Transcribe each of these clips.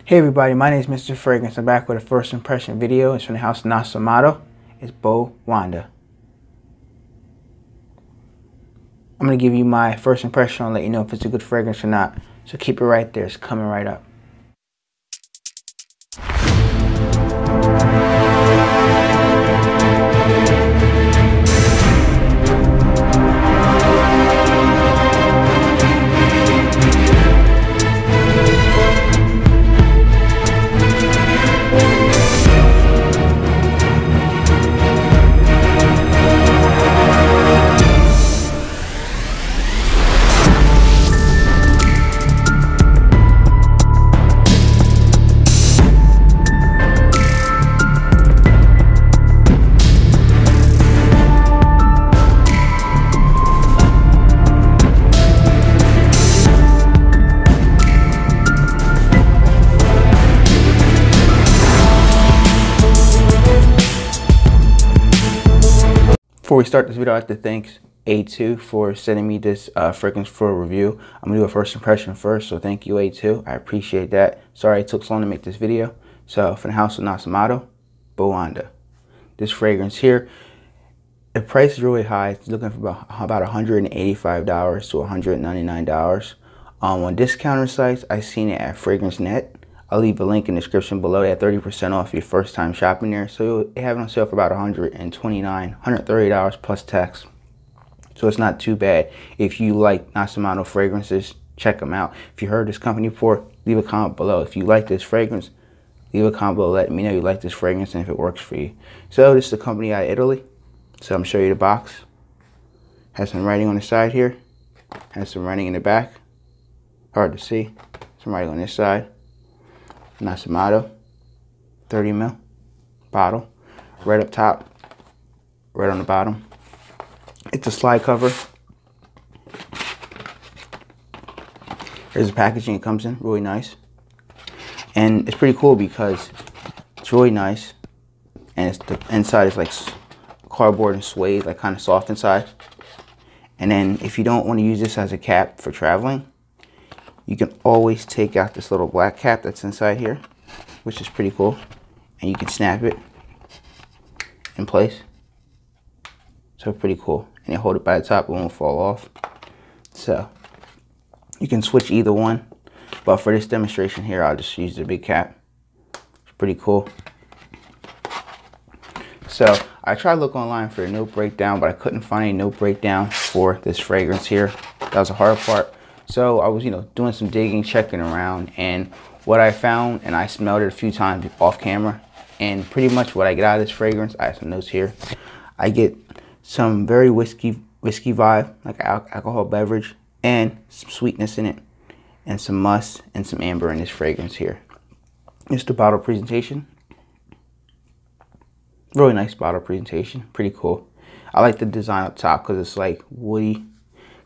Hey everybody, my name is Mr. Fragrance. I'm back with a first impression video. It's from the house Nasomatto. It's Baraonda. I'm going to give you my first impression and let you know if it's a good fragrance or not. So keep it right there. It's coming right up. Before we start this video, I'd like to thank A2 for sending me this fragrance for a review. I'm going to do a first impression first, so thank you A2. I appreciate that. Sorry it took so long to make this video. So for the house of Nasomatto, Baraonda. This fragrance here, the price is really high. It's looking for about $185 to $199. On discounter sites, I've seen it at Fragrance.net. I'll leave a link in the description below. They have 30% off your first time shopping there. So they have it on sale for about $130 plus tax. So it's not too bad. If you like Nasomatto fragrances, check them out. If you heard this company before, leave a comment below. If you like this fragrance, leave a comment below. Let me know you like this fragrance and if it works for you. So this is a company out of Italy. So I'm going to show you the box. Has some writing on the side here. Has some writing in the back. Hard to see. Some writing on this side. Nasomatto, 30 ml bottle, right up top, right on the bottom. It's a slide cover. There's the packaging it comes in, really nice. And it's pretty cool because it's really nice. And it's the inside is like cardboard and suede, like kind of soft inside. And then if you don't want to use this as a cap for traveling, you can always take out this little black cap that's inside here, which is pretty cool. And you can snap it in place. So pretty cool. And you hold it by the top, it won't fall off. So you can switch either one. But for this demonstration here, I'll just use the big cap. It's pretty cool. So I tried to look online for a note breakdown, but I couldn't find a note breakdown for this fragrance here. That was the hard part. So I was, doing some digging, checking around, and what I found, and I smelled it a few times off camera, and pretty much what I get out of this fragrance, I have some notes here. I get some very whiskey vibe, like alcohol beverage, and some sweetness in it, and some musk and some amber in this fragrance here. It's the bottle presentation. Really nice bottle presentation, pretty cool. I like the design up top because it's like woody,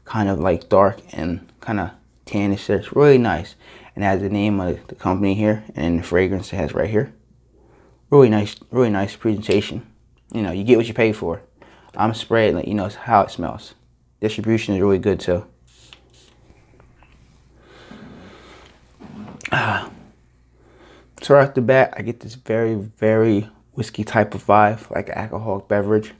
kind of like dark and kind of tannish there. It's really nice. And it has the name of the company here and the fragrance it has right here. Really nice presentation. You get what you pay for. I'm spraying, let you know how it smells. Distribution is really good too. So right off the bat, I get this very, very whiskey type of vibe, like an alcoholic beverage.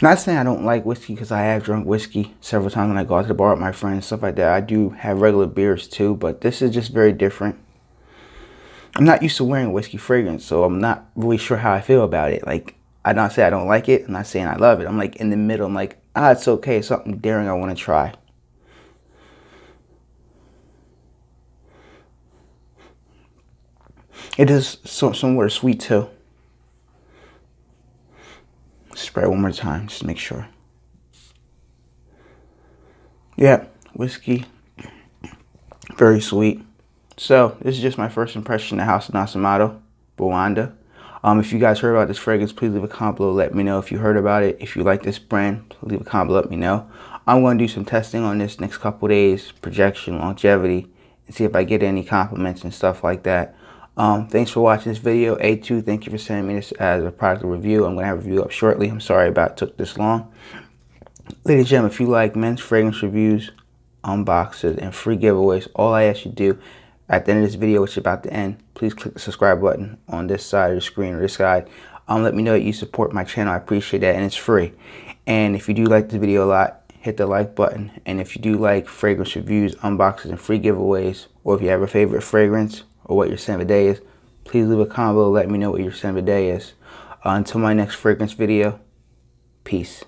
Not saying I don't like whiskey, because I have drunk whiskey several times when I go out to the bar with my friends and stuff like that. I do have regular beers too, but this is just very different. I'm not used to wearing a whiskey fragrance, so I'm not really sure how I feel about it. Like, I'm not saying I don't like it, I'm not saying I love it. I'm like in the middle. I'm like, it's okay. It's something daring I want to try. It is somewhat sweet too. Spray it one more time, just to make sure. Yeah, whiskey, very sweet. So this is just my first impression of the house of Nasomatto, Baraonda. If you guys heard about this fragrance, please leave a comment below. Let me know if you heard about it. If you like this brand, please leave a comment below. Let me know. I'm going to do some testing on this next couple days, projection, longevity, and see if I get any compliments and stuff like that. Thanks for watching this video. A2, thank you for sending me this as a product review. I'm going to have a review up shortly. I'm sorry about it took this long. Ladies and gentlemen, if you like men's fragrance reviews, unboxes, and free giveaways. All I ask you to do at the end of this video, which is about to end, please click the subscribe button on this side of the screen or this side. Let me know that you support my channel. I appreciate that, and it's free. And if you do like this video a lot, hit the like button. And if you do like fragrance reviews, unboxes, and free giveaways, or if you have a favorite fragrance or what your scent of the day is, please leave a comment below. Let me know what your scent of the day is. Until my next fragrance video, peace.